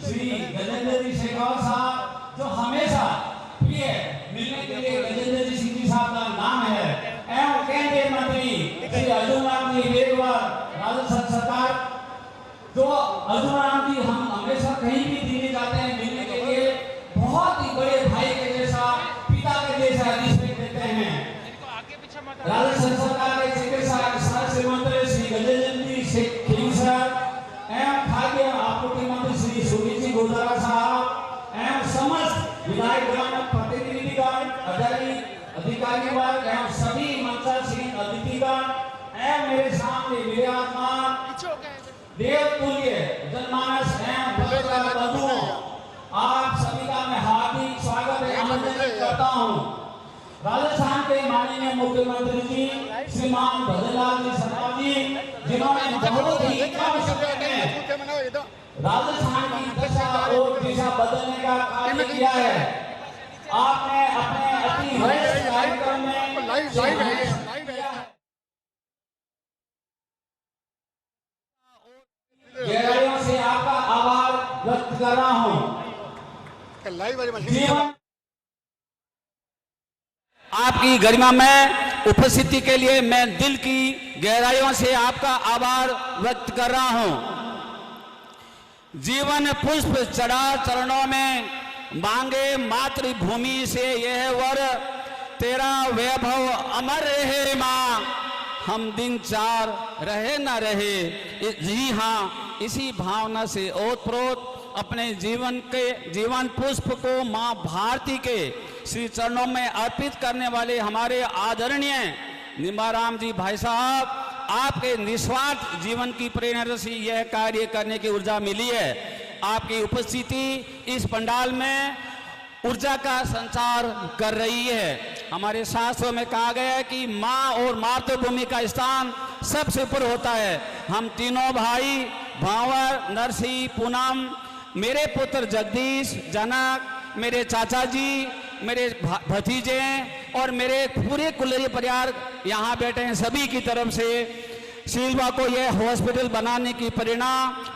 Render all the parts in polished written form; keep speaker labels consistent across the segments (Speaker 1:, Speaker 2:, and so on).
Speaker 1: श्री गजेंद्र जी शेखावत साहब जो हमेशा प्रिय मिलने के लिए गजेंद्र जी सिंह जी साहब का नाम है, एवं केंद्रीय मंत्री श्री अर्जुन राम जी मेघवाल राजस्थान सरकार, जो अर्जुन राम जी हम हमेशा कहीं भी दिल्ली जाते हैं मिलने के लिए बहुत ही बड़े भाई के जैसा, पिता के जैसा रिस्पेक्ट देते हैं। राजस्थान सरकार के चिकित्सा मंत्री श्री गजेंद्र जी सिंह सर एवं खाद्य आपूर्ति मंत्री श्री सुनील जी गुरुद्वारा साहब एवं समस्त विधायकगण, प्रतिनिधिगण, अधिकारी वर्ग एवं सभी मंचासीन अतिथिगण एवं मेरे सामने विराजमान देवतुल्य जनमानस एवं बंधुओं, आप सभी का मैं हार्दिक स्वागत एवं अभिनंदन करता हूँ। राजस्थान के माननीय मुख्यमंत्री जी श्रीमान भजनलाल जी शर्मा जी, जिन्होंने बहुत ही कम समय में राजस्थान की दशा और दिशा बदलने का कार्य किया है। आपने अपने अति व्यस्त कार्यक्रम में गहराइयों से आपका आभार व्यक्त कर रहा हूँ। आपकी गरिमा में उपस्थिति के लिए मैं दिल की गहराइयों से आपका आभार व्यक्त कर रहा हूँ। जीवन पुष्प चढ़ा चरणों में, मांगे मातृभूमि से यह वर, तेरा वैभव अमर रहे माँ, हम दिन चार रहे न रहे। जी हाँ, इसी भावना से ओतप्रोत अपने जीवन पुष्प को माँ भारती के श्री चरणों में अर्पित करने वाले हमारे आदरणीय निमाराम जी भाई साहब, आपके निस्वार्थ जीवन की प्रेरणा से यह कार्य करने की ऊर्जा मिली है। आपकी उपस्थिति इस पंडाल में ऊर्जा का संचार कर रही है। हमारे शास्त्रों में कहा गया है कि माँ और मातृभूमि का स्थान सबसे ऊपर होता है। हम तीनों भाई भावर, नरसी, पूनम, मेरे पुत्र जगदीश, जनक, मेरे चाचा जी, मेरे भतीजे और मेरे पूरे कुलरी परिवार यहाँ बैठे हैं, सभी की तरफ से शीलवा को यह हॉस्पिटल बनाने की प्रेरणा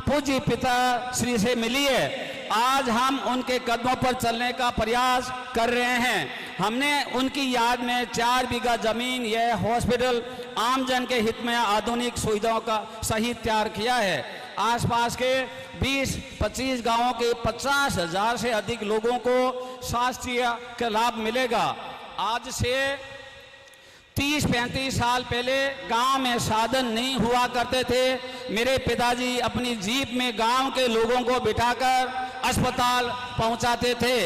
Speaker 1: पूज्य पिता श्री से मिली है। आज हम उनके कदमों पर चलने का प्रयास कर रहे हैं। हमने उनकी याद में 4 बीघा जमीन यह हॉस्पिटल आमजन के हित में आधुनिक सुविधाओं का सहित तैयार किया है। आसपास के 20-25 गांवों के 50,000 से अधिक लोगों को स्वास्थ्य का लाभ मिलेगा। आज से 30-35 साल पहले गांव में साधन नहीं हुआ करते थे। मेरे पिताजी अपनी जीप में गांव के लोगों को बिठाकर अस्पताल पहुंचाते थे।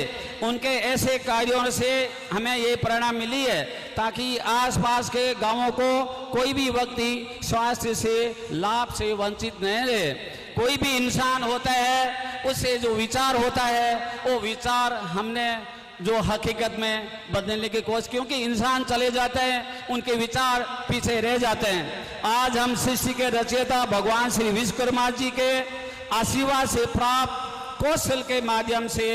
Speaker 1: उनके ऐसे कार्यों से हमें ये प्रेरणा मिली है ताकि आसपास के गांवों को कोई भी व्यक्ति स्वास्थ्य से लाभ से वंचित नहीं रहे। कोई भी इंसान होता है, उससे जो विचार होता है वो विचार हमने जो हकीकत में बदलने की कोशिश, क्योंकि इंसान चले जाते हैं उनके विचार पीछे रह जाते हैं। आज हम सृष्टि के रचयिता भगवान श्री विश्वकर्मा जी के आशीर्वाद से प्राप्त कौशल के माध्यम से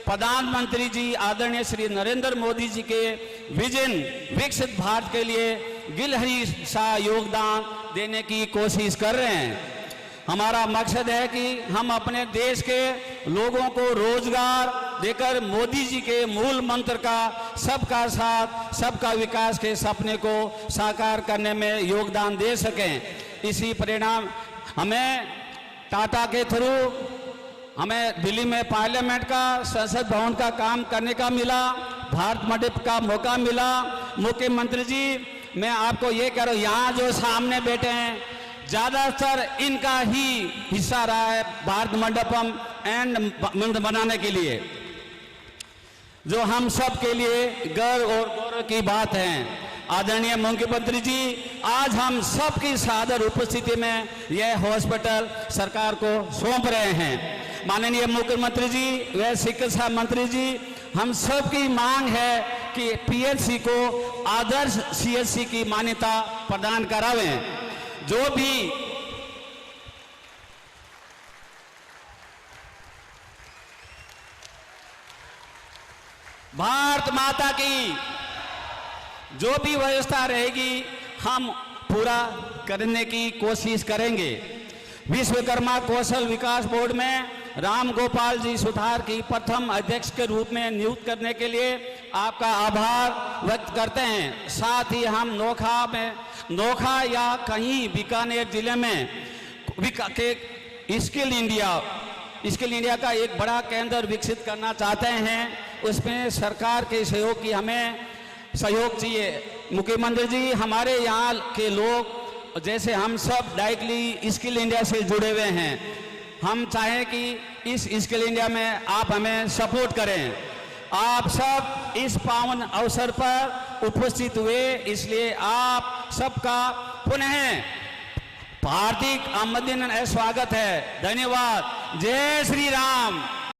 Speaker 1: प्रधानमंत्री जी आदरणीय श्री नरेंद्र मोदी जी के विजन विकसित भारत के लिए गिलहरी सा योगदान देने की कोशिश कर रहे हैं। हमारा मकसद है कि हम अपने देश के लोगों को रोजगार देकर मोदी जी के मूल मंत्र का सबका साथ सबका विकास के सपने को साकार करने में योगदान दे सकें। इसी परिणाम हमें टाटा के थ्रू हमें दिल्ली में पार्लियामेंट का, संसद भवन का काम करने का मिला, भारत मंडप का मौका मिला। मुख्यमंत्री जी, मैं आपको ये कह रहा हूँ, यहाँ जो सामने बैठे हैं ज़्यादातर इनका ही हिस्सा रहा है भारत मंडपम एंड बनाने के लिए, जो हम सब के लिए गर्व और गौरव की बात है। आदरणीय मुख्यमंत्री जी, आज हम सब की सादर उपस्थिति में यह हॉस्पिटल सरकार को सौंप रहे हैं। माननीय मुख्यमंत्री जी व चिकित्सा मंत्री जी, हम सब की मांग है कि पीएचसी को आदर्श सीएचसी की मान्यता प्रदान करावें। जो भी भारत माता की जो भी व्यवस्था रहेगी हम पूरा करने की कोशिश करेंगे। विश्वकर्मा कौशल विकास बोर्ड में राम गोपाल जी सुथार की प्रथम अध्यक्ष के रूप में नियुक्त करने के लिए आपका आभार व्यक्त करते हैं। साथ ही हम नोखा या कहीं बीकानेर जिले में स्किल इंडिया का एक बड़ा केंद्र विकसित करना चाहते हैं। उसमें सरकार के सहयोग की हमें सहयोग चाहिए। मुख्यमंत्री जी, हमारे यहाँ के लोग जैसे हम सब डायरेक्टली स्किल इंडिया से जुड़े हुए हैं। हम चाहें कि इस स्किल इंडिया में आप हमें सपोर्ट करें। आप सब इस पावन अवसर पर उपस्थित हुए, इसलिए आप सबका पुनः हार्दिक आमंत्रण स्वागत है। धन्यवाद। जय श्री राम।